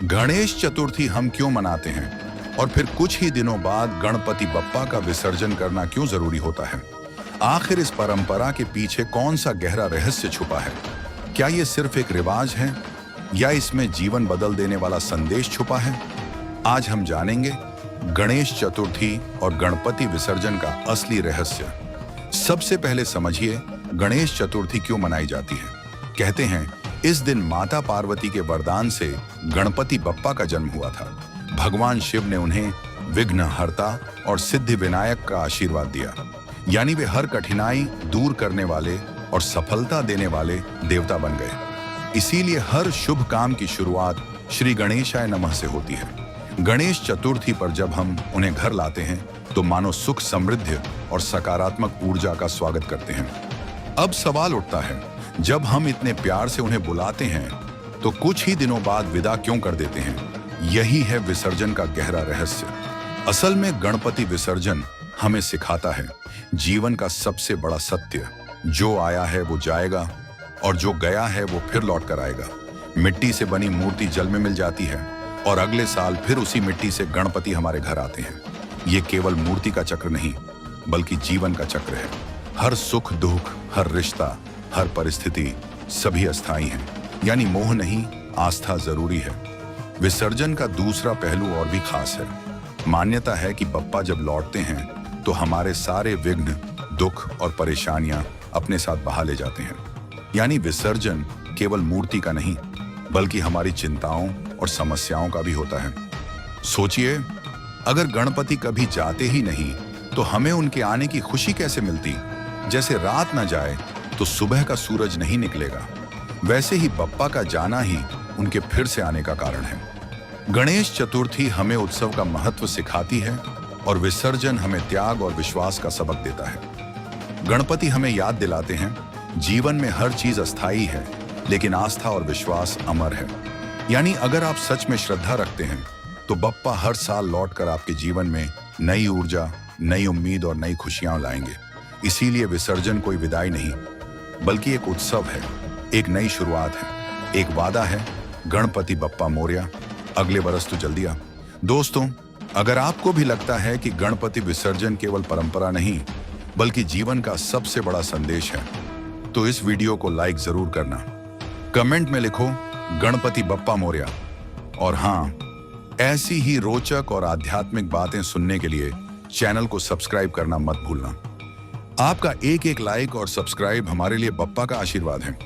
गणेश चतुर्थी हम क्यों मनाते हैं और फिर कुछ ही दिनों बाद गणपति बप्पा का विसर्जन करना क्यों जरूरी होता है? आखिर इस परंपरा के पीछे कौन सा गहरा रहस्य छुपा है? क्या ये सिर्फ एक रिवाज है या इसमें जीवन बदल देने वाला संदेश छुपा है? आज हम जानेंगे गणेश चतुर्थी और गणपति विसर्जन का असली रहस्य। सबसे पहले समझिए गणेश चतुर्थी क्यों मनाई जाती है। कहते हैं इस दिन माता पार्वती के वरदान से गणपति बप्पा का जन्म हुआ था। भगवान शिव ने उन्हें विघ्नहर्ता और सिद्धि विनायक का आशीर्वाद दिया, यानी वे हर कठिनाई दूर करने वाले और सफलता देने वाले देवता बन गए। इसीलिए हर शुभ काम की शुरुआत श्री गणेशाय नमः से होती है। गणेश चतुर्थी पर जब हम उन्हें घर लाते हैं तो मानो सुख, समृद्धि और सकारात्मक ऊर्जा का स्वागत करते हैं। अब सवाल उठता है, जब हम इतने प्यार से उन्हें बुलाते हैं तो कुछ ही दिनों बाद विदा क्यों कर देते हैं? यही है विसर्जन का गहरा रहस्य। असल में गणपति विसर्जन हमें सिखाता है जीवन का सबसे बड़ा सत्य, जो आया है वो जाएगा और जो गया है वो फिर लौट कर आएगा। मिट्टी से बनी मूर्ति जल में मिल जाती है और अगले साल फिर उसी मिट्टी से गणपति हमारे घर आते हैं। ये केवल मूर्ति का चक्र नहीं बल्कि जीवन का चक्र है। हर सुख दुख, हर रिश्ता, हर परिस्थिति सभी अस्थायी हैं, यानी मोह नहीं, आस्था जरूरी है। विसर्जन का दूसरा पहलू और भी खास है। मान्यता है कि बप्पा जब लौटते हैं तो हमारे सारे विघ्न, दुख और परेशानियां अपने साथ बहा ले जाते हैं। यानी विसर्जन केवल मूर्ति का नहीं बल्कि हमारी चिंताओं और समस्याओं का भी होता है। सोचिए, अगर गणपति कभी जाते ही नहीं तो हमें उनके आने की खुशी कैसे मिलती? जैसे रात न जाए तो सुबह का सूरज नहीं निकलेगा, वैसे ही बप्पा का जाना ही उनके फिर से आने का कारण है। गणेश चतुर्थी हमें उत्सव का महत्व सिखाती है और विसर्जन हमें त्याग और विश्वास का सबक देता है। गणपति हमें याद दिलाते हैं जीवन में हर चीज अस्थायी है लेकिन आस्था और विश्वास अमर है। यानी अगर आप सच में श्रद्धा रखते हैं तो बप्पा हर साल लौटकर आपके जीवन में नई ऊर्जा, नई उम्मीद और नई खुशियां लाएंगे। इसीलिए विसर्जन कोई विदाई नहीं बल्कि एक उत्सव है, एक नई शुरुआत है, एक वादा है। गणपति बप्पा मोरया, अगले बरस तो जल्दी आ। दोस्तों, अगर आपको भी लगता है कि गणपति विसर्जन केवल परंपरा नहीं बल्कि जीवन का सबसे बड़ा संदेश है तो इस वीडियो को लाइक जरूर करना। कमेंट में लिखो गणपति बप्पा मोरया। और हाँ, ऐसी ही रोचक और आध्यात्मिक बातें सुनने के लिए चैनल को सब्सक्राइब करना मत भूलना। आपका एक एक लाइक और सब्सक्राइब हमारे लिए बप्पा का आशीर्वाद है।